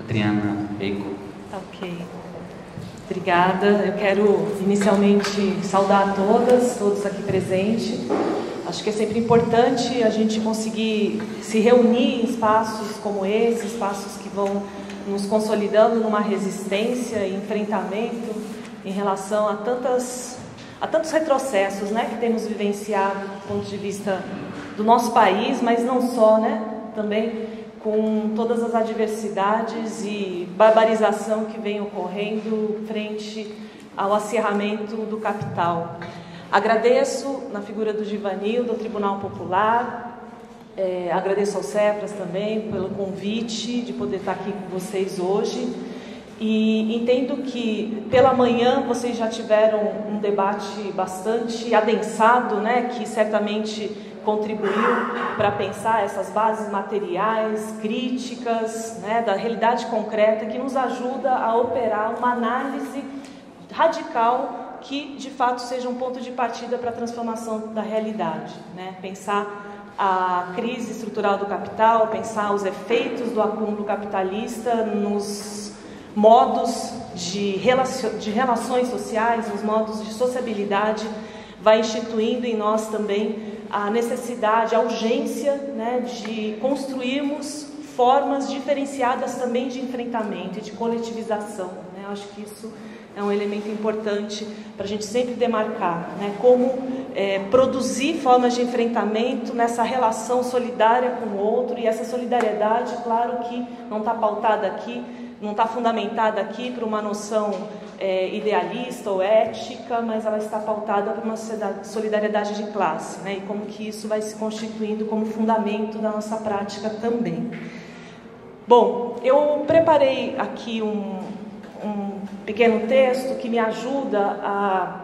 Triana Eiko. Ok. Obrigada. Eu quero inicialmente saudar todos aqui presentes. Acho que é sempre importante a gente conseguir se reunir em espaços como esse, espaços que vão nos consolidando numa resistência e enfrentamento em relação a tantos retrocessos, né, que temos vivenciado do ponto de vista do nosso país, mas não só, né, também com todas as adversidades e barbarização que vem ocorrendo frente ao acirramento do capital. Agradeço, na figura do Givanil, do Tribunal Popular, agradeço ao CEPRAS também pelo convite de poder estar aqui com vocês hoje, e entendo que pela manhã vocês já tiveram um debate bastante adensado, né, que certamente contribuiu para pensar essas bases materiais, críticas, né, da realidade concreta, que nos ajuda a operar uma análise radical que, de fato, seja um ponto de partida para a transformação da realidade, né? Pensar a crise estrutural do capital, pensar os efeitos do acúmulo capitalista nos modos de relações sociais, nos modos de sociabilidade, vai instituindo em nós também a necessidade, a urgência, né, de construirmos formas diferenciadas também de enfrentamento e de coletivização, né? Eu acho que isso é um elemento importante para a gente sempre demarcar, né? Como produzir formas de enfrentamento nessa relação solidária com o outro, e essa solidariedade, claro que não está pautada aqui, não está fundamentada aqui por uma noção idealista ou ética, mas ela está pautada por uma solidariedade de classe, né? E como que isso vai se constituindo como fundamento da nossa prática também. Bom, eu preparei aqui um pequeno texto que me ajuda a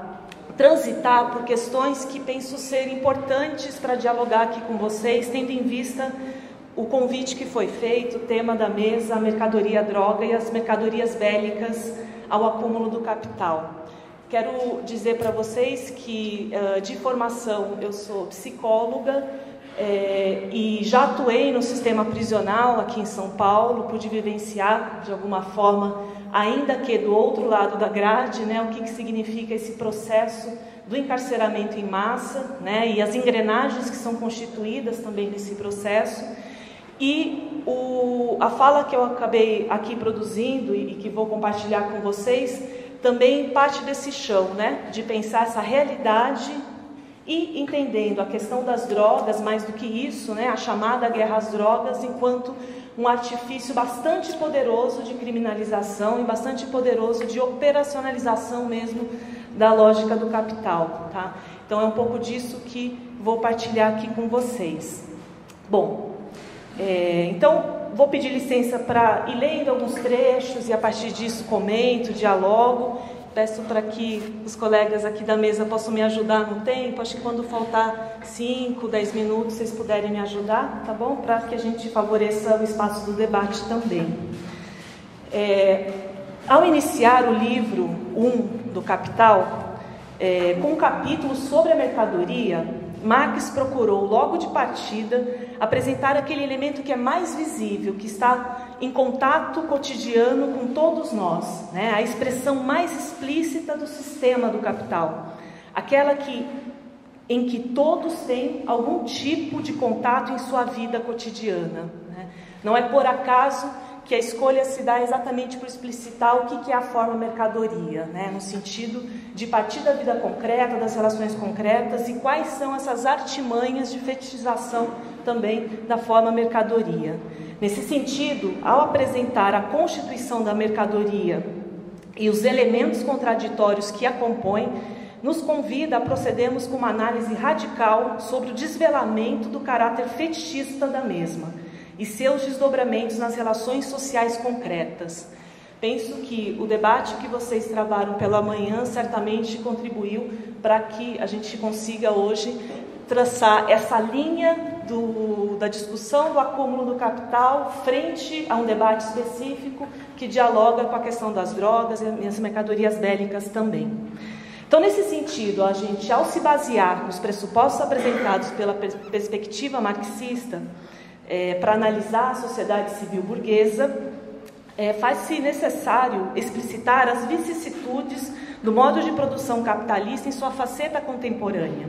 transitar por questões que penso ser importantes para dialogar aqui com vocês, tendo em vista o convite que foi feito, o tema da mesa, a mercadoria droga e as mercadorias bélicas ao acúmulo do capital. Quero dizer para vocês que, de formação, eu sou psicóloga e já atuei no sistema prisional aqui em São Paulo, pude vivenciar de alguma forma, ainda que do outro lado da grade, né, o que significa esse processo do encarceramento em massa, né, e as engrenagens que são constituídas também nesse processo. E a fala que eu acabei aqui produzindo e que vou compartilhar com vocês também parte desse chão, né, de pensar essa realidade e entendendo a questão das drogas, mais do que isso, né, a chamada guerra às drogas, enquanto um artifício bastante poderoso de criminalização e bastante poderoso de operacionalização mesmo da lógica do capital, tá? Então é um pouco disso que vou partilhar aqui com vocês. Bom, então vou pedir licença para ir lendo alguns trechos e a partir disso comento, dialogo. Peço para que os colegas aqui da mesa possam me ajudar no tempo. Acho que quando faltar 5, 10 minutos, vocês puderem me ajudar, tá bom? Para que a gente favoreça o espaço do debate também. Ao iniciar o livro 1 do Capital, com um capítulo sobre a mercadoria, Marx procurou, logo de partida, apresentar aquele elemento que é mais visível, que está em contato cotidiano com todos nós, né? A expressão mais explícita do sistema do capital, aquela em que todos têm algum tipo de contato em sua vida cotidiana, né? Não é por acaso que a escolha se dá exatamente por explicitar o que é a forma mercadoria, né? No sentido de partir da vida concreta, das relações concretas, e quais são essas artimanhas de fetichização também da forma mercadoria. Nesse sentido, ao apresentar a constituição da mercadoria e os elementos contraditórios que a compõem, nos convida a procedermos com uma análise radical sobre o desvelamento do caráter fetichista da mesma e seus desdobramentos nas relações sociais concretas. Penso que o debate que vocês travaram pela manhã certamente contribuiu para que a gente consiga hoje traçar essa linha da discussão do acúmulo do capital frente a um debate específico que dialoga com a questão das drogas e as mercadorias bélicas também. Então, nesse sentido, a gente, ao se basear nos pressupostos apresentados pela perspectiva marxista, para analisar a sociedade civil burguesa, faz-se necessário explicitar as vicissitudes do modo de produção capitalista em sua faceta contemporânea.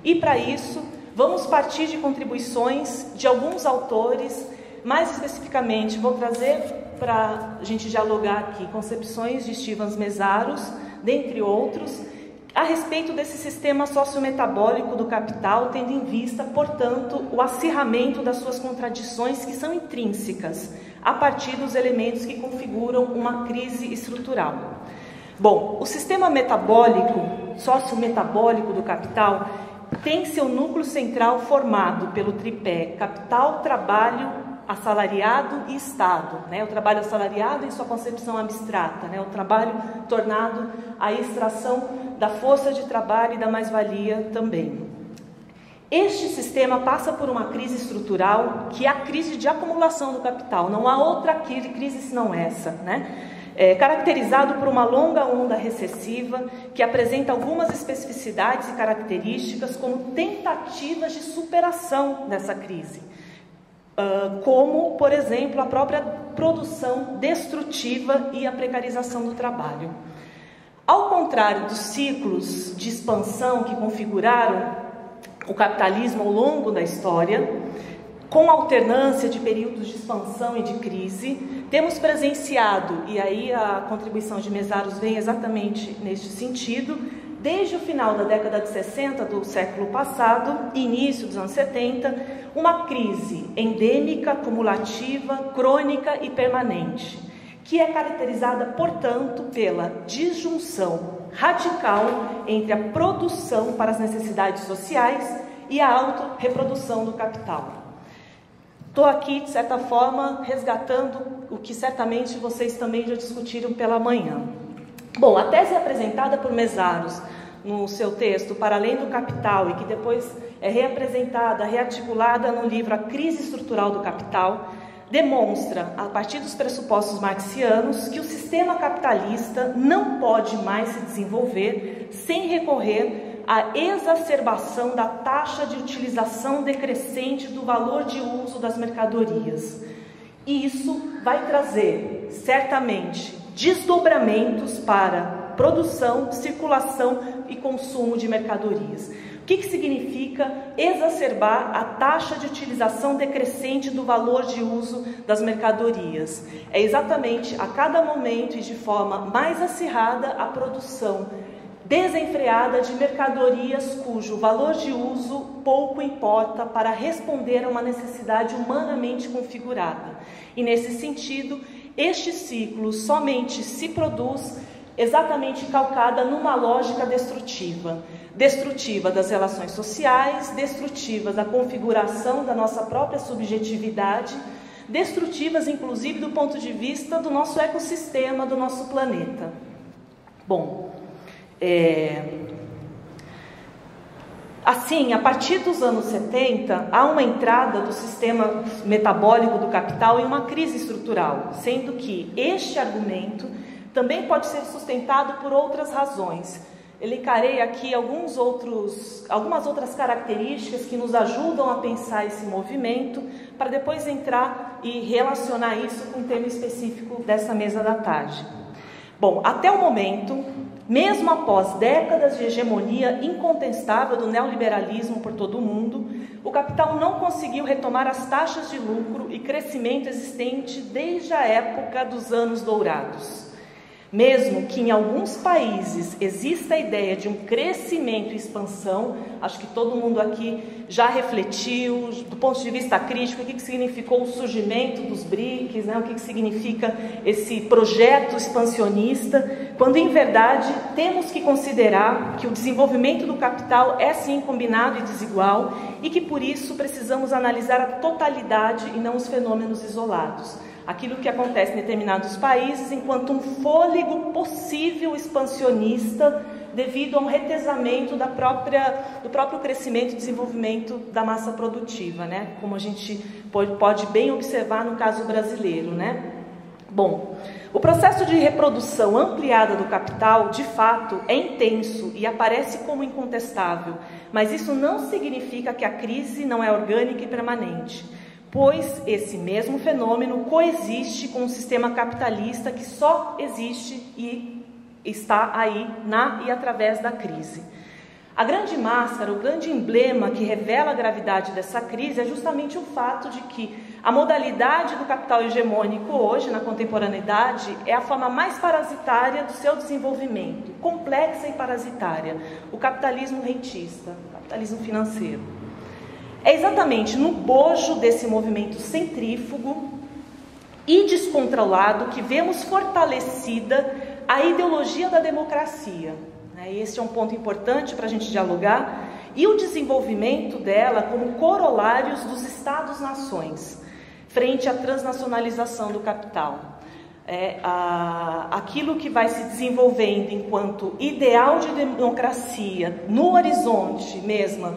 E, para isso, vamos partir de contribuições de alguns autores. Mais especificamente, vou trazer para a gente dialogar aqui concepções de Stevens Meszaros, dentre outros, a respeito desse sistema sociometabólico do capital, tendo em vista, portanto, o acirramento das suas contradições que são intrínsecas, a partir dos elementos que configuram uma crise estrutural. Bom, o sistema metabólico, sociometabólico do capital, tem seu núcleo central formado pelo tripé capital, trabalho, assalariado e Estado, né? O trabalho assalariado em sua concepção abstrata, né? O trabalho tornado a extração da força de trabalho e da mais-valia também. Este sistema passa por uma crise estrutural, que é a crise de acumulação do capital. Não há outra crise senão essa, né? Caracterizado por uma longa onda recessiva, que apresenta algumas especificidades e características como tentativas de superação dessa crise. Como, por exemplo, a própria produção destrutiva e a precarização do trabalho. Ao contrário dos ciclos de expansão que configuraram o capitalismo ao longo da história, com alternância de períodos de expansão e de crise, temos presenciado, e aí a contribuição de Meszaros vem exatamente neste sentido, desde o final da década de 60 do século passado e início dos anos 70, uma crise endêmica, cumulativa, crônica e permanente, que é caracterizada, portanto, pela disjunção radical entre a produção para as necessidades sociais e a autorreprodução do capital. Estou aqui, de certa forma, resgatando o que certamente vocês também já discutiram pela manhã. Bom, a tese apresentada por Meszaros no seu texto Para Além do Capital, e que depois é reapresentada, rearticulada no livro A Crise Estrutural do Capital, demonstra, a partir dos pressupostos marxianos, que o sistema capitalista não pode mais se desenvolver sem recorrer à exacerbação da taxa de utilização decrescente do valor de uso das mercadorias. E isso vai trazer, certamente, desdobramentos para produção, circulação e consumo de mercadorias. O que significa exacerbar a taxa de utilização decrescente do valor de uso das mercadorias? É exatamente a cada momento e de forma mais acirrada a produção desenfreada de mercadorias cujo valor de uso pouco importa para responder a uma necessidade humanamente configurada. E nesse sentido, este ciclo somente se produz exatamente calcada numa lógica destrutiva. Destrutiva das relações sociais, destrutiva da configuração da nossa própria subjetividade, destrutivas inclusive do ponto de vista do nosso ecossistema, do nosso planeta. Bom, assim, a partir dos anos 70, há uma entrada do sistema metabólico do capital em uma crise estrutural, sendo que este argumento também pode ser sustentado por outras razões. Elencarei aqui algumas outras características que nos ajudam a pensar esse movimento, para depois entrar e relacionar isso com o tema específico dessa mesa da tarde. Bom, até o momento, mesmo após décadas de hegemonia incontestável do neoliberalismo por todo o mundo, o capital não conseguiu retomar as taxas de lucro e crescimento existente desde a época dos anos dourados. Mesmo que em alguns países exista a ideia de um crescimento e expansão, acho que todo mundo aqui já refletiu, do ponto de vista crítico, o que significou o surgimento dos BRICS, né? O que significa esse projeto expansionista, quando em verdade temos que considerar que o desenvolvimento do capital é sim combinado e desigual e que por isso precisamos analisar a totalidade e não os fenômenos isolados. Aquilo que acontece em determinados países enquanto um fôlego possível expansionista devido a um retesamento do próprio crescimento e desenvolvimento da massa produtiva, né? Como a gente pode bem observar no caso brasileiro, né? Bom, o processo de reprodução ampliada do capital, de fato, é intenso e aparece como incontestável, mas isso não significa que a crise não é orgânica e permanente. pois esse mesmo fenômeno coexiste com um sistema capitalista que só existe e está aí na e através da crise. A grande máscara, o grande emblema que revela a gravidade dessa crise é justamente o fato de que a modalidade do capital hegemônico hoje, na contemporaneidade, é a forma mais parasitária do seu desenvolvimento, complexa e parasitária, o capitalismo rentista, o capitalismo financeiro. É exatamente no bojo desse movimento centrífugo e descontrolado que vemos fortalecida a ideologia da democracia. Esse é um ponto importante para a gente dialogar, e o desenvolvimento dela como corolários dos Estados-nações, frente à transnacionalização do capital. Aquilo que vai se desenvolvendo enquanto ideal de democracia no horizonte mesmo,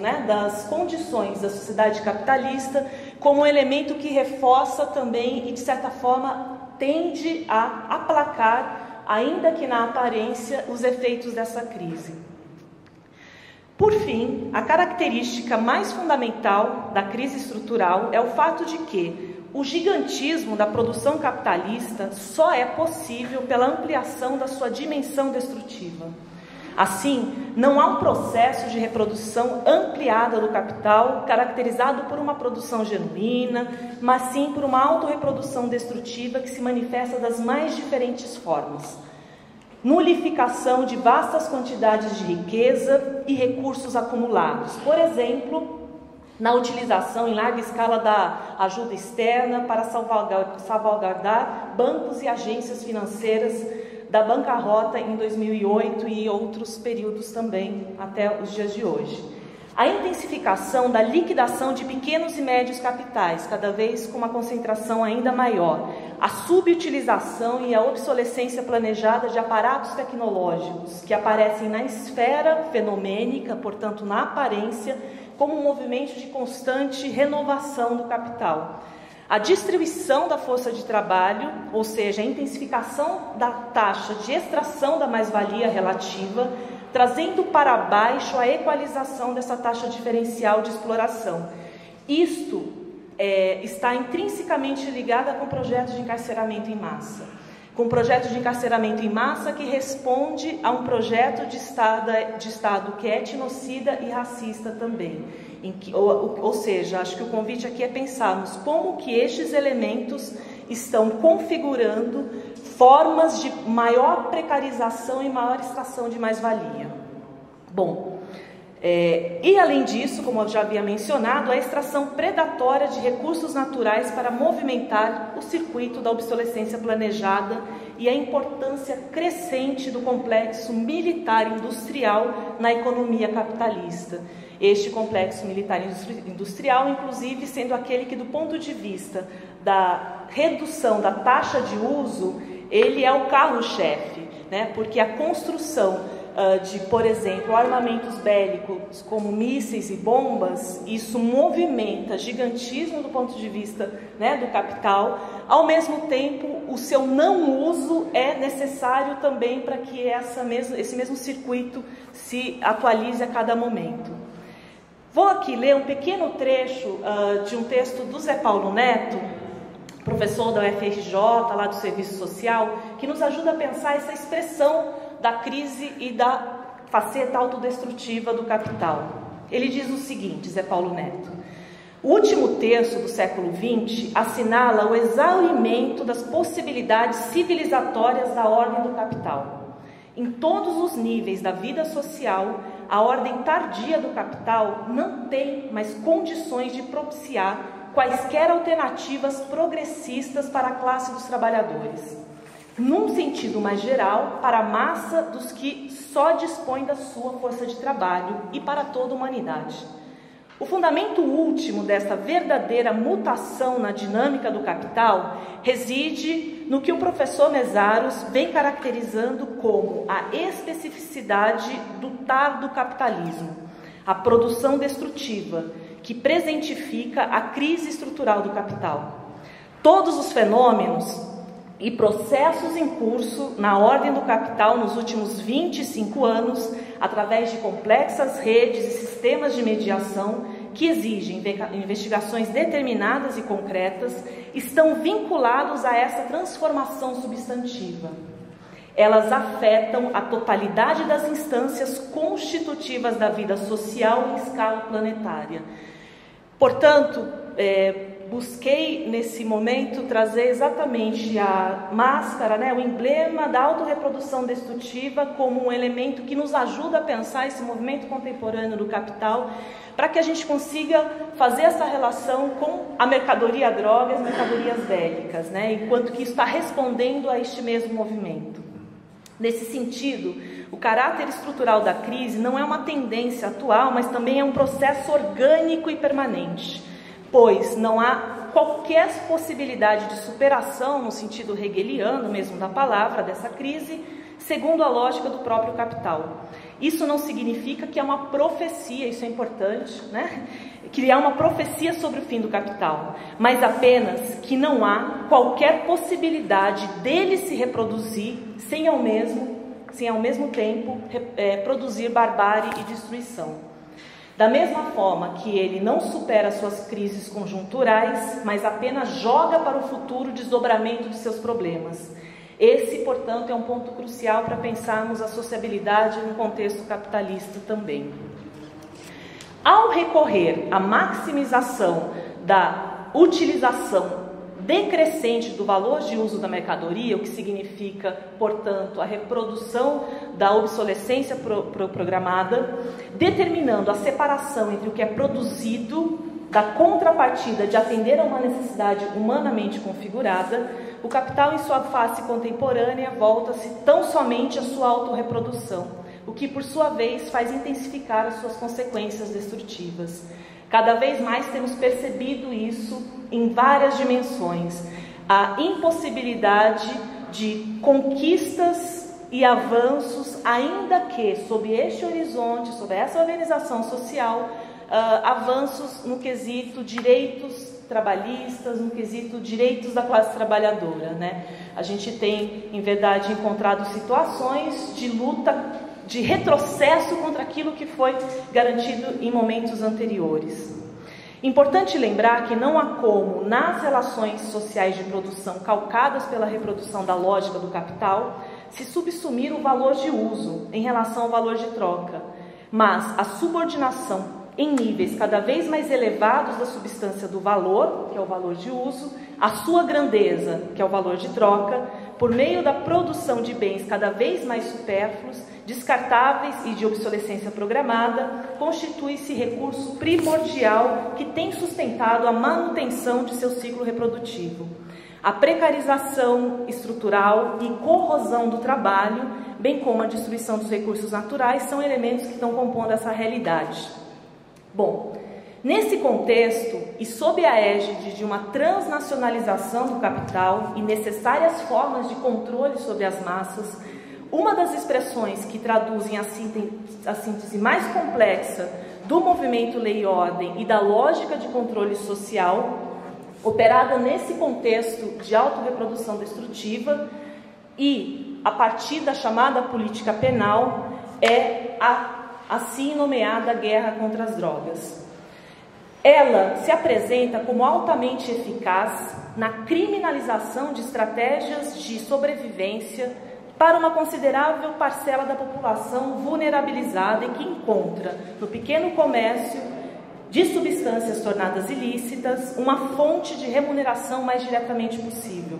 né, das condições da sociedade capitalista, como um elemento que reforça também e, de certa forma, tende a aplacar, ainda que na aparência, os efeitos dessa crise. Por fim, a característica mais fundamental da crise estrutural é o fato de que o gigantismo da produção capitalista só é possível pela ampliação da sua dimensão destrutiva. Assim, não há um processo de reprodução ampliada do capital caracterizado por uma produção genuína, mas sim por uma autorreprodução destrutiva que se manifesta das mais diferentes formas. Nulificação de vastas quantidades de riqueza e recursos acumulados, por exemplo, na utilização em larga escala da ajuda externa para salvaguardar bancos e agências financeiras da bancarrota em 2008 e outros períodos também até os dias de hoje. A intensificação da liquidação de pequenos e médios capitais, cada vez com uma concentração ainda maior, a subutilização e a obsolescência planejada de aparatos tecnológicos que aparecem na esfera fenomênica, portanto na aparência, como um movimento de constante renovação do capital. A distribuição da força de trabalho, ou seja, a intensificação da taxa de extração da mais-valia relativa, trazendo para baixo a equalização dessa taxa diferencial de exploração. Isto está intrinsecamente ligado com projetos de encarceramento em massa. Com projetos de encarceramento em massa que responde a um projeto de Estado que é etnocida e racista também. Ou seja, acho que o convite aqui é pensarmos como que estes elementos estão configurando formas de maior precarização e maior extração de mais-valia. Bom, e além disso, como eu já havia mencionado, a extração predatória de recursos naturais para movimentar o circuito da obsolescência planejada e a importância crescente do complexo militar-industrial na economia capitalista. Este complexo militar-industrial, inclusive, sendo aquele que, do ponto de vista da redução da taxa de uso, ele é o carro-chefe, né? Porque a construção de, por exemplo, armamentos bélicos como mísseis e bombas, isso movimenta gigantismo do ponto de vista, né, do capital. Ao mesmo tempo, o seu não uso é necessário também para que esse mesmo circuito se atualize a cada momento. Vou aqui ler um pequeno trecho de um texto do Zé Paulo Neto, professor da UFRJ, lá do Serviço Social, que nos ajuda a pensar essa expressão da crise e da faceta autodestrutiva do capital. Ele diz o seguinte, Zé Paulo Neto: o último terço do século XX assinala o exaurimento das possibilidades civilizatórias da ordem do capital. Em todos os níveis da vida social, a ordem tardia do capital não tem mais condições de propiciar quaisquer alternativas progressistas para a classe dos trabalhadores. Num sentido mais geral, para a massa dos que só dispõem da sua força de trabalho e para toda a humanidade. O fundamento último dessa verdadeira mutação na dinâmica do capital reside no que o professor Mesaros vem caracterizando como a especificidade do tardo capitalismo, a produção destrutiva, que presentifica a crise estrutural do capital. Todos os fenômenos e processos em curso na ordem do capital nos últimos 25 anos, através de complexas redes e sistemas de mediação, que exigem investigações determinadas e concretas, estão vinculados a essa transformação substantiva. Elas afetam a totalidade das instâncias constitutivas da vida social em escala planetária. Portanto, busquei nesse momento trazer exatamente a máscara, o emblema da autorreprodução destrutiva como um elemento que nos ajuda a pensar esse movimento contemporâneo do capital, para que a gente consiga fazer essa relação com a mercadoria droga e as mercadorias bélicas, enquanto que isso está respondendo a este mesmo movimento. Nesse sentido, o caráter estrutural da crise não é uma tendência atual, mas também é um processo orgânico e permanente, pois não há qualquer possibilidade de superação, no sentido hegeliano mesmo da palavra, dessa crise, segundo a lógica do próprio capital. Isso não significa que é uma profecia, isso é importante, criar uma profecia sobre o fim do capital, mas apenas que não há qualquer possibilidade dele se reproduzir sem ao mesmo tempo produzir barbárie e destruição. Da mesma forma que ele não supera suas crises conjunturais, mas apenas joga para o futuro o desdobramento de seus problemas. Esse, portanto, é um ponto crucial para pensarmos a sociabilidade no contexto capitalista também. Ao recorrer à maximização da utilização decrescente do valor de uso da mercadoria, o que significa, portanto, a reprodução da obsolescência programada, determinando a separação entre o que é produzido da contrapartida de atender a uma necessidade humanamente configurada, o capital, em sua face contemporânea, volta-se tão somente à sua autorreprodução, o que, por sua vez, faz intensificar as suas consequências destrutivas. Cada vez mais temos percebido isso em várias dimensões. A impossibilidade de conquistas e avanços, ainda que, sob este horizonte, sob essa organização social, avanços no quesito direitos trabalhistas, no quesito direitos da classe trabalhadora, A gente tem, em verdade, encontrado situações de luta, de retrocesso contra aquilo que foi garantido em momentos anteriores. Importante lembrar que não há como, nas relações sociais de produção calcadas pela reprodução da lógica do capital, se subsumir o valor de uso em relação ao valor de troca, mas a subordinação em níveis cada vez mais elevados da substância do valor, que é o valor de uso, a sua grandeza, que é o valor de troca, por meio da produção de bens cada vez mais supérfluos, descartáveis e de obsolescência programada, constitui-se recurso primordial que tem sustentado a manutenção de seu ciclo reprodutivo. A precarização estrutural e corrosão do trabalho, bem como a destruição dos recursos naturais, são elementos que estão compondo essa realidade. Bom, nesse contexto e sob a égide de uma transnacionalização do capital e necessárias formas de controle sobre as massas, uma das expressões que traduzem a síntese mais complexa do movimento Lei e Ordem e da lógica de controle social, operada nesse contexto de autorreprodução destrutiva e a partir da chamada política penal, é a assim nomeada guerra contra as drogas. Ela se apresenta como altamente eficaz na criminalização de estratégias de sobrevivência para uma considerável parcela da população vulnerabilizada e que encontra no pequeno comércio de substâncias tornadas ilícitas uma fonte de remuneração mais diretamente possível,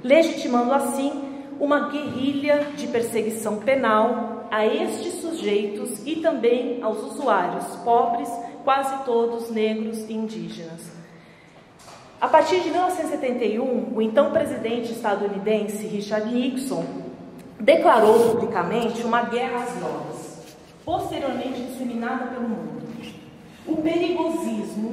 legitimando assim uma guerrilha de perseguição penal a estes sujeitos e também aos usuários pobres, quase todos negros e indígenas. A partir de 1971, o então presidente estadunidense Richard Nixon declarou publicamente uma guerra às drogas, posteriormente disseminada pelo mundo. O perigosismo,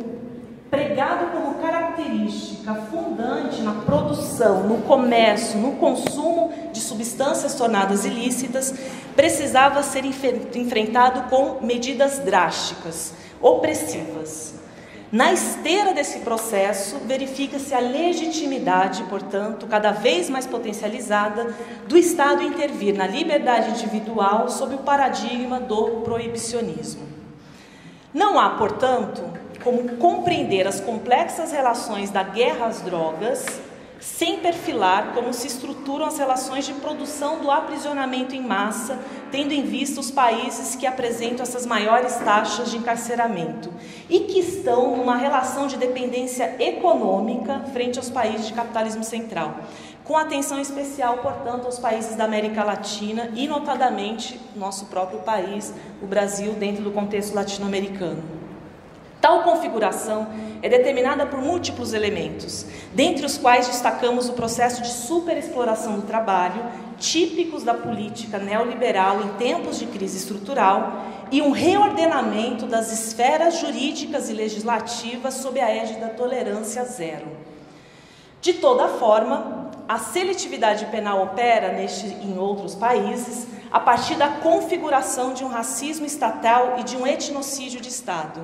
pregado como característica fundante na produção, no comércio, no consumo de substâncias tornadas ilícitas, precisava ser enfrentado com medidas drásticas, opressivas. Na esteira desse processo, verifica-se a legitimidade, portanto, cada vez mais potencializada, do Estado intervir na liberdade individual sob o paradigma do proibicionismo. Não há, portanto, como compreender as complexas relações da guerra às drogas, sem perfilar como se estruturam as relações de produção do aprisionamento em massa, tendo em vista os países que apresentam essas maiores taxas de encarceramento e que estão numa relação de dependência econômica frente aos países de capitalismo central, com atenção especial, portanto, aos países da América Latina e, notadamente, nosso próprio país, o Brasil, dentro do contexto latino-americano. Tal configuração é determinada por múltiplos elementos, dentre os quais destacamos o processo de superexploração do trabalho, típicos da política neoliberal em tempos de crise estrutural, e um reordenamento das esferas jurídicas e legislativas sob a égide da tolerância zero. De toda forma, a seletividade penal opera neste e em outros países a partir da configuração de um racismo estatal e de um etnocídio de Estado.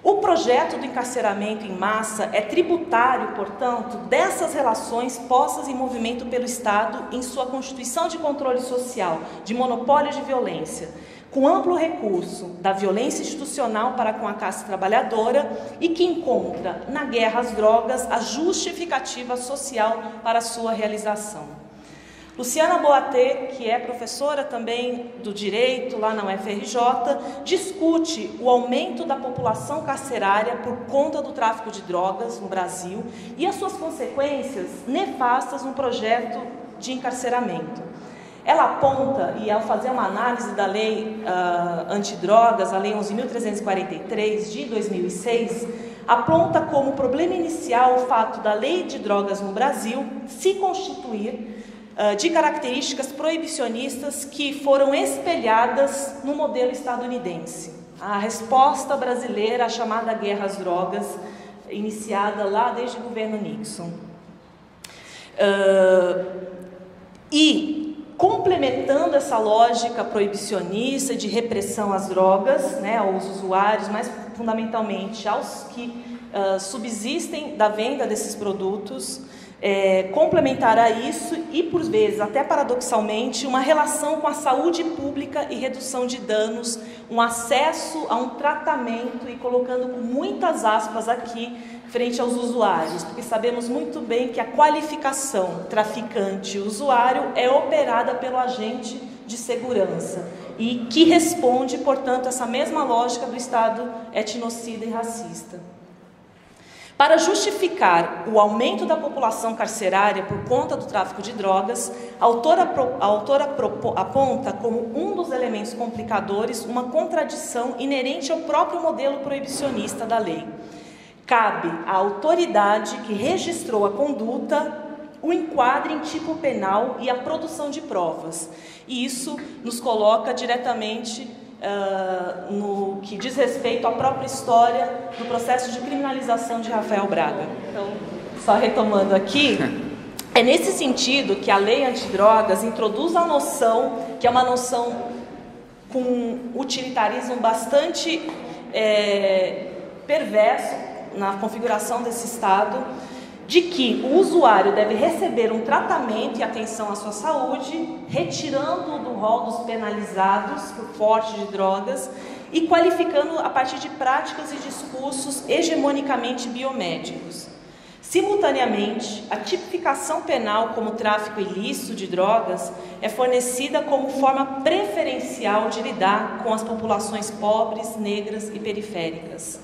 O projeto do encarceramento em massa é tributário, portanto, dessas relações postas em movimento pelo Estado em sua constituição de controle social, de monopólio de violência, com amplo recurso da violência institucional para com a classe trabalhadora e que encontra na guerra às drogas a justificativa social para sua realização. Luciana Boatê, que é professora também do direito lá na UFRJ, discute o aumento da população carcerária por conta do tráfico de drogas no Brasil e as suas consequências nefastas no projeto de encarceramento. Ela aponta, e ao fazer uma análise da lei antidrogas, a lei 11.343 de 2006, aponta como problema inicial o fato da lei de drogas no Brasil se constituir de características proibicionistas que foram espelhadas no modelo estadunidense. A resposta brasileira à chamada guerra às drogas, iniciada lá desde o governo Nixon. E, complementando essa lógica proibicionista de repressão às drogas, né, aos usuários, mas fundamentalmente aos que subsistem da venda desses produtos, complementar a isso e, por vezes, até paradoxalmente, uma relação com a saúde pública e redução de danos, um acesso a um tratamento e colocando com muitas aspas aqui, frente aos usuários, porque sabemos muito bem que a qualificação traficante-usuário é operada pelo agente de segurança e que responde, portanto, a essa mesma lógica do Estado etnocida e racista. Para justificar o aumento da população carcerária por conta do tráfico de drogas, a autora aponta como um dos elementos complicadores uma contradição inerente ao próprio modelo proibicionista da lei. Cabe à autoridade que registrou a conduta o enquadre em tipo penal e a produção de provas. E isso nos coloca diretamente no que diz respeito à própria história do processo de criminalização de Rafael Braga. Então, só retomando aqui, é nesse sentido que a lei antidrogas introduz a noção, que é uma noção com utilitarismo bastante perverso na configuração desse Estado, de que o usuário deve receber um tratamento e atenção à sua saúde, retirando-o do rol dos penalizados por porte de drogas e qualificando a partir de práticas e discursos hegemonicamente biomédicos. Simultaneamente, a tipificação penal como tráfico ilícito de drogas é fornecida como forma preferencial de lidar com as populações pobres, negras e periféricas.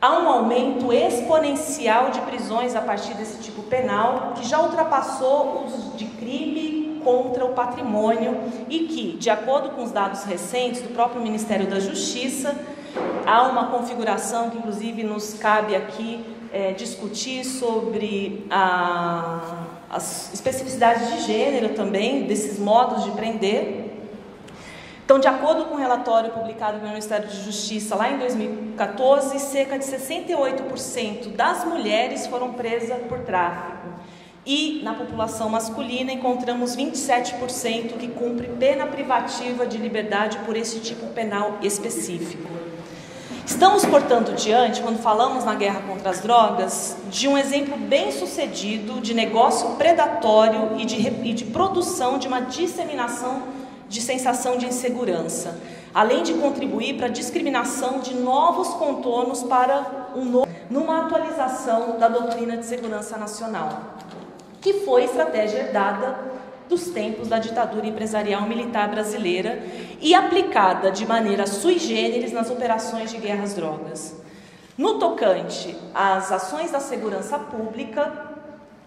Há um aumento exponencial de prisões a partir desse tipo penal, que já ultrapassou os de crime contra o patrimônio e que, de acordo com os dados recentes do próprio Ministério da Justiça, há uma configuração que inclusive nos cabe aqui discutir sobre as especificidades de gênero também, desses modos de prender. Então, de acordo com o relatório publicado pelo Ministério da Justiça lá em 2014, cerca de 68% das mulheres foram presas por tráfico. E na população masculina encontramos 27% que cumpre pena privativa de liberdade por esse tipo penal específico. Estamos, portanto, diante, quando falamos na guerra contra as drogas, de um exemplo bem sucedido de negócio predatório e de produção de uma disseminação de sensação de insegurança, além de contribuir para a discriminação de novos contornos para numa atualização da doutrina de segurança nacional, que foi estratégia herdada dos tempos da ditadura empresarial militar brasileira e aplicada de maneira sui generis nas operações de guerra às drogas. No tocante às ações da segurança pública,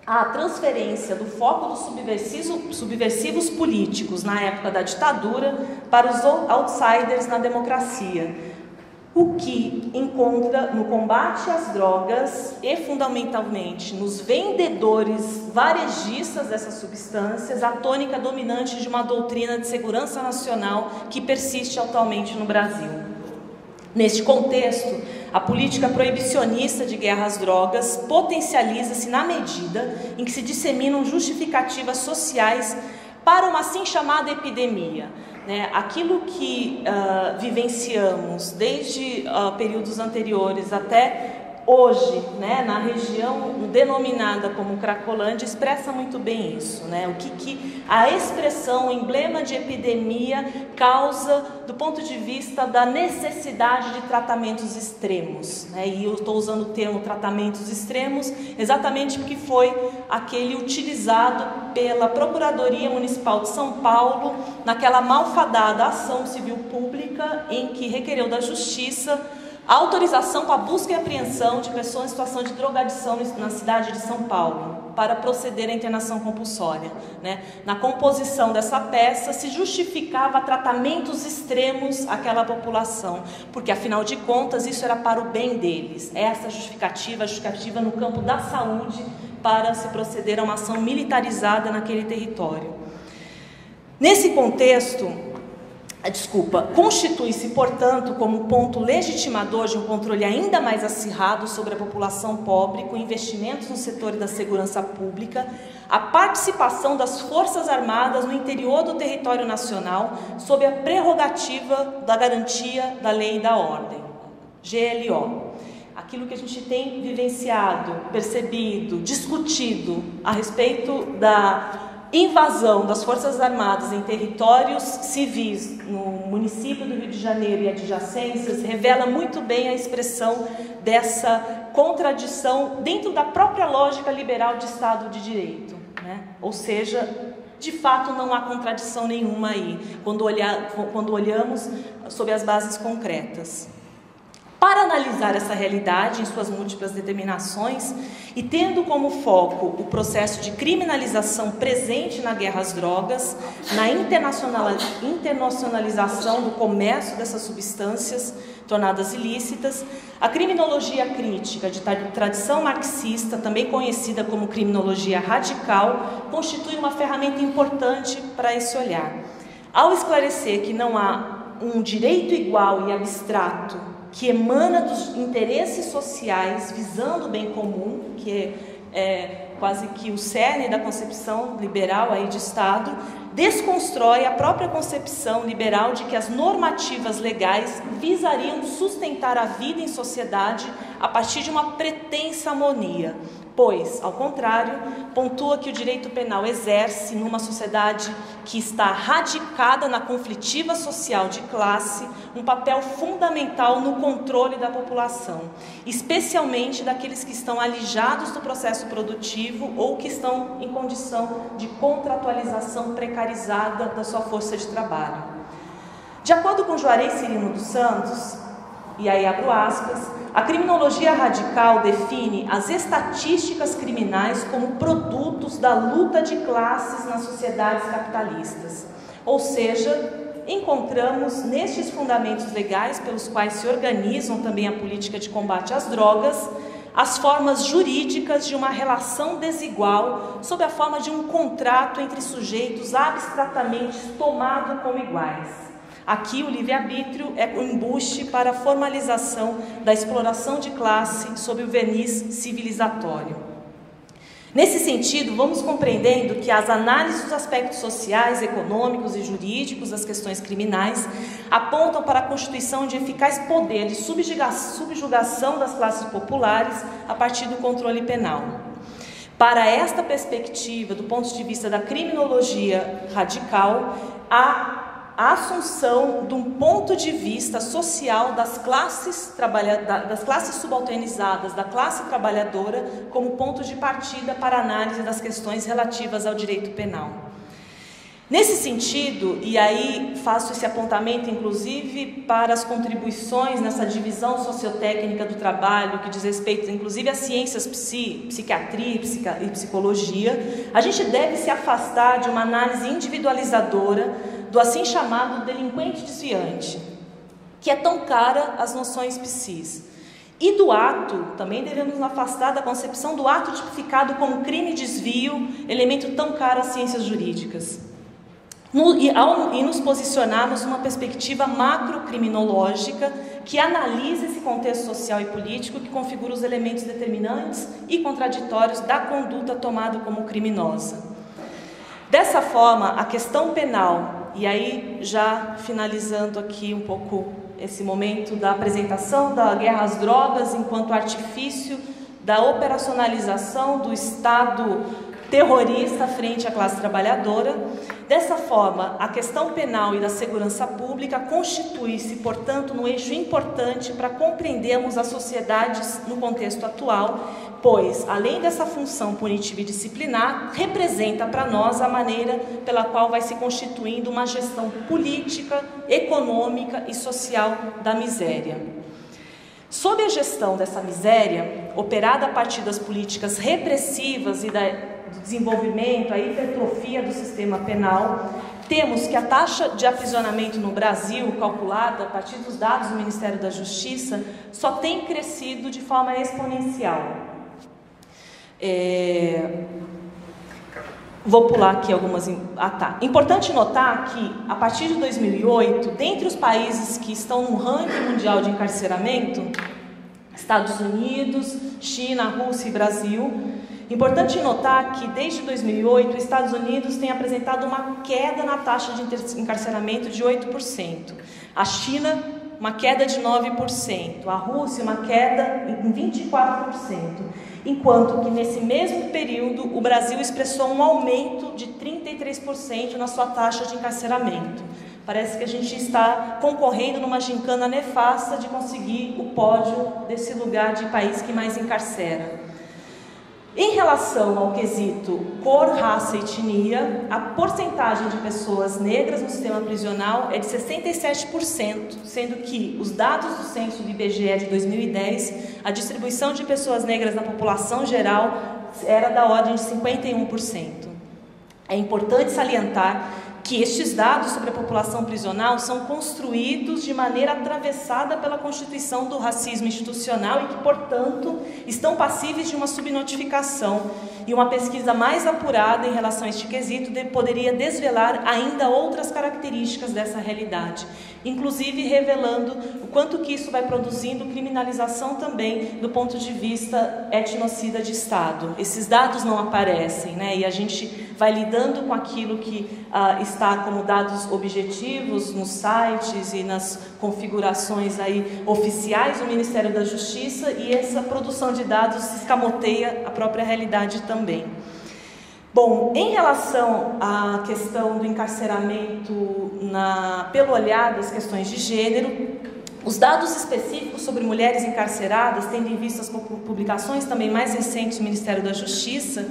a transferência do foco dos subversivos políticos na época da ditadura para os outsiders na democracia, o que encontra no combate às drogas e, fundamentalmente, nos vendedores varejistas dessas substâncias, a tônica dominante de uma doutrina de segurança nacional que persiste atualmente no Brasil. Neste contexto, a política proibicionista de guerra às drogas potencializa-se na medida em que se disseminam justificativas sociais para uma assim chamada epidemia. Aquilo que vivenciamos desde períodos anteriores até hoje, na região denominada como Cracolândia, expressa muito bem isso, o que a expressão emblema de epidemia causa do ponto de vista da necessidade de tratamentos extremos, e eu estou usando o termo tratamentos extremos exatamente porque foi aquele utilizado pela Procuradoria Municipal de São Paulo naquela malfadada ação civil pública em que requereu da Justiça a autorização para a busca e apreensão de pessoas em situação de drogadição na cidade de São Paulo, para proceder à internação compulsória. Na composição dessa peça se justificava tratamentos extremos àquela população, porque afinal de contas isso era para o bem deles. Essa justificativa, a justificativa no campo da saúde para se proceder a uma ação militarizada naquele território. Nesse contexto, constitui-se, portanto, como ponto legitimador de um controle ainda mais acirrado sobre a população pobre, com investimentos no setor da segurança pública, a participação das Forças Armadas no interior do território nacional, sob a prerrogativa da garantia da lei e da ordem, GLO. Aquilo que a gente tem vivenciado, percebido, discutido a respeito da invasão das Forças Armadas em territórios civis no município do Rio de Janeiro e adjacências revela muito bem a expressão dessa contradição dentro da própria lógica liberal de Estado de Direito, Ou seja, de fato não há contradição nenhuma aí, quando olhamos sob as bases concretas. Para analisar essa realidade em suas múltiplas determinações e tendo como foco o processo de criminalização presente na guerra às drogas, na internacionalização do comércio dessas substâncias tornadas ilícitas, a criminologia crítica de tradição marxista, também conhecida como criminologia radical, constitui uma ferramenta importante para esse olhar. Ao esclarecer que não há um direito igual e abstrato que emana dos interesses sociais visando o bem comum, que é quase que o cerne da concepção liberal aí de Estado, desconstrói a própria concepção liberal de que as normativas legais visariam sustentar a vida em sociedade a partir de uma pretensa harmonia, pois, ao contrário, pontua que o direito penal exerce, numa sociedade que está radicada na conflitiva social de classe, um papel fundamental no controle da população, especialmente daqueles que estão alijados do processo produtivo ou que estão em condição de contratualização precarizada da sua força de trabalho. De acordo com Juarez Cirino dos Santos, e aí abro aspas, a criminologia radical define as estatísticas criminais como produtos da luta de classes nas sociedades capitalistas. Ou seja, encontramos nestes fundamentos legais pelos quais se organizam também a política de combate às drogas, as formas jurídicas de uma relação desigual sob a forma de um contrato entre sujeitos abstratamente tomados como iguais. Aqui o livre-arbítrio é o embuste para a formalização da exploração de classe sob o verniz civilizatório. Nesse sentido, vamos compreendendo que as análises dos aspectos sociais, econômicos e jurídicos das questões criminais apontam para a constituição de eficaz poder de subjugação das classes populares a partir do controle penal. Para esta perspectiva, do ponto de vista da criminologia radical, há a assunção de um ponto de vista social das classes subalternizadas, da classe trabalhadora, como ponto de partida para a análise das questões relativas ao direito penal. Nesse sentido, e aí faço esse apontamento inclusive para as contribuições nessa divisão sociotécnica do trabalho, que diz respeito inclusive às ciências psiquiatria e psicologia, a gente deve se afastar de uma análise individualizadora do assim chamado delinquente desviante, que é tão cara às noções psis. E do ato, também devemos nos afastar da concepção do ato tipificado como crime e desvio, elemento tão caro às ciências jurídicas. E nos posicionarmos numa perspectiva macrocriminológica que analisa esse contexto social e político que configura os elementos determinantes e contraditórios da conduta tomada como criminosa. Dessa forma, a questão penal, e aí já finalizando aqui um pouco esse momento da apresentação da guerra às drogas enquanto artifício da operacionalização do Estado terrorista frente à classe trabalhadora. Dessa forma, a questão penal e da segurança pública constitui-se, portanto, no eixo importante para compreendermos as sociedades no contexto atual, pois, além dessa função punitiva e disciplinar, representa para nós a maneira pela qual vai se constituindo uma gestão política, econômica e social da miséria. Sob a gestão dessa miséria, operada a partir das políticas repressivas e do desenvolvimento, a hipertrofia do sistema penal, temos que a taxa de aprisionamento no Brasil, calculada a partir dos dados do Ministério da Justiça, só tem crescido de forma exponencial. Vou pular aqui algumas... Importante notar que, a partir de 2008, dentre os países que estão no ranking mundial de encarceramento, Estados Unidos, China, Rússia e Brasil, importante notar que, desde 2008, os Estados Unidos têm apresentado uma queda na taxa de encarceramento de 8%. A China, uma queda de 9%. A Rússia, uma queda em 24%. Enquanto que, nesse mesmo período, o Brasil expressou um aumento de 33% na sua taxa de encarceramento. Parece que a gente está concorrendo numa gincana nefasta de conseguir o pódio desse lugar de país que mais encarcera. Em relação ao quesito cor, raça e etnia, a porcentagem de pessoas negras no sistema prisional é de 67%, sendo que os dados do censo do IBGE de 2010, a distribuição de pessoas negras na população geral era da ordem de 51%. É importante salientar que estes dados sobre a população prisional são construídos de maneira atravessada pela constituição do racismo institucional e que, portanto, estão passíveis de uma subnotificação. E uma pesquisa mais apurada em relação a este quesito poderia desvelar ainda outras características dessa realidade, inclusive revelando o quanto que isso vai produzindo criminalização também do ponto de vista etnocida de Estado. Esses dados não aparecem, né? E a gente vai lidando com aquilo que está como dados objetivos nos sites e nas configurações aí oficiais do Ministério da Justiça, e essa produção de dados escamoteia a própria realidade também. Bom, em relação à questão do encarceramento pelo olhar das questões de gênero, os dados específicos sobre mulheres encarceradas, tendo em vista as publicações também mais recentes do Ministério da Justiça,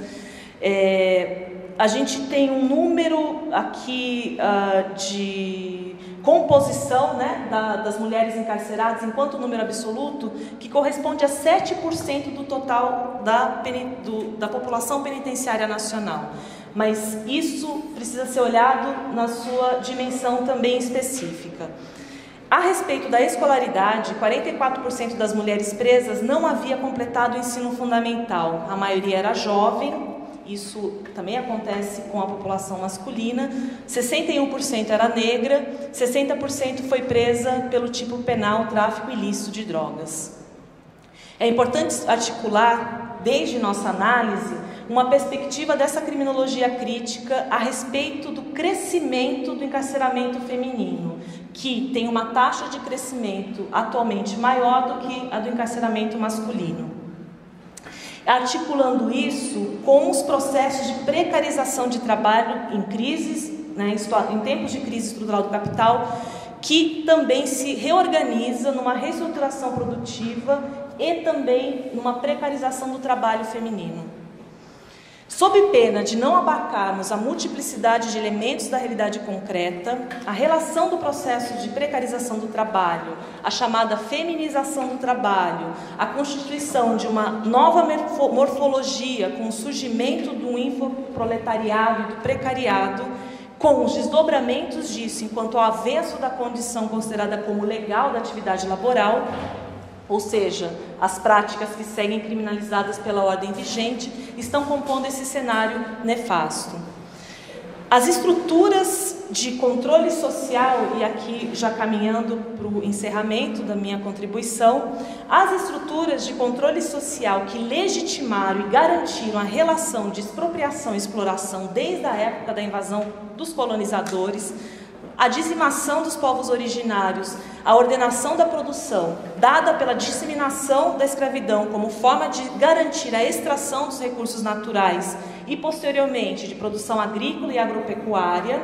a gente tem um número aqui de composição, né, das mulheres encarceradas enquanto número absoluto, que corresponde a 7% do total da população penitenciária nacional. Mas isso precisa ser olhado na sua dimensão também específica. A respeito da escolaridade, 44% das mulheres presas não havia completado o ensino fundamental. A maioria era jovem. Isso também acontece com a população masculina. 61% era negra, 60% foi presa pelo tipo penal tráfico ilícito de drogas. É importante articular, desde nossa análise, uma perspectiva dessa criminologia crítica a respeito do crescimento do encarceramento feminino, que tem uma taxa de crescimento atualmente maior do que a do encarceramento masculino. Articulando isso com os processos de precarização de trabalho em crises né, em tempos de crise estrutural do capital, que também se reorganiza numa reestruturação produtiva e também numa precarização do trabalho feminino. Sob pena de não abarcarmos a multiplicidade de elementos da realidade concreta, a relação do processo de precarização do trabalho, a chamada feminização do trabalho, a constituição de uma nova morfologia com o surgimento do infoproletariado e do precariado, com os desdobramentos disso enquanto ao avesso da condição considerada como legal da atividade laboral, ou seja, as práticas que seguem criminalizadas pela ordem vigente, estão compondo esse cenário nefasto. As estruturas de controle social, e aqui já caminhando para o encerramento da minha contribuição, as estruturas de controle social que legitimaram e garantiram a relação de expropriação e exploração desde a época da invasão dos colonizadores, a dizimação dos povos originários, a ordenação da produção, dada pela disseminação da escravidão como forma de garantir a extração dos recursos naturais e, posteriormente, de produção agrícola e agropecuária,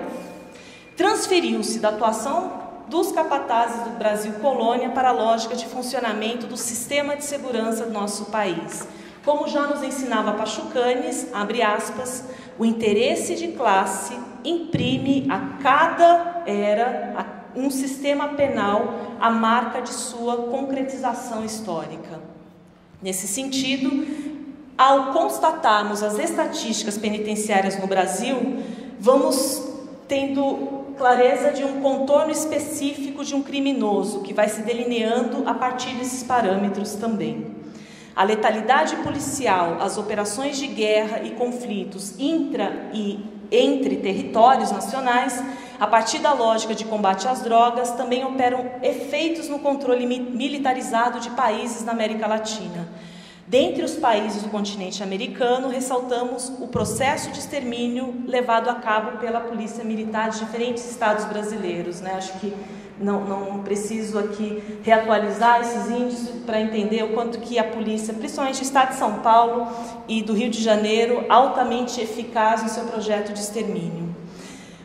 transferiu-se da atuação dos capatazes do Brasil colônia para a lógica de funcionamento do sistema de segurança do nosso país. Como já nos ensinava Pachucanes, abre aspas, o interesse de classe imprime a cada era um sistema penal a marca de sua concretização histórica. Nesse sentido, ao constatarmos as estatísticas penitenciárias no Brasil, vamos tendo clareza de um contorno específico de um criminoso que vai se delineando a partir desses parâmetros também. A letalidade policial, as operações de guerra e conflitos intra e entre territórios nacionais, a partir da lógica de combate às drogas, também operam efeitos no controle militarizado de países na América Latina. Dentre os países do continente americano, ressaltamos o processo de extermínio levado a cabo pela polícia militar de diferentes estados brasileiros, né? Acho que não preciso aqui reatualizar esses índices para entender o quanto que a polícia, principalmente do estado de São Paulo e do Rio de Janeiro, altamente eficaz no seu projeto de extermínio.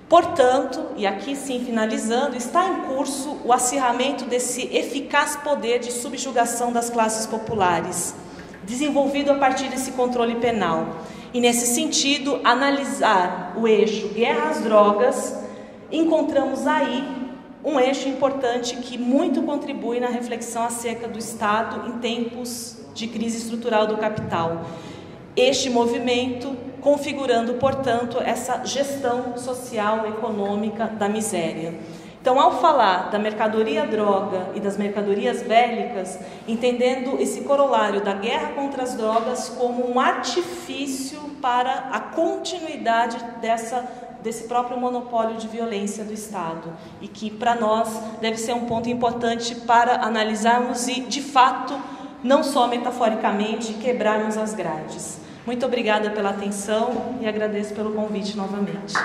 Portanto, e aqui sim finalizando, está em curso o acirramento desse eficaz poder de subjugação das classes populares, desenvolvido a partir desse controle penal. E nesse sentido, analisar o eixo guerra às drogas, encontramos aí um eixo importante que muito contribui na reflexão acerca do Estado em tempos de crise estrutural do capital. Este movimento configurando, portanto, essa gestão social econômica da miséria. Então, ao falar da mercadoria droga e das mercadorias bélicas, entendendo esse corolário da guerra contra as drogas como um artifício para a continuidade desse próprio monopólio de violência do Estado, e que para nós deve ser um ponto importante para analisarmos e, de fato, não só metaforicamente, quebrarmos as grades. Muito obrigada pela atenção e agradeço pelo convite novamente.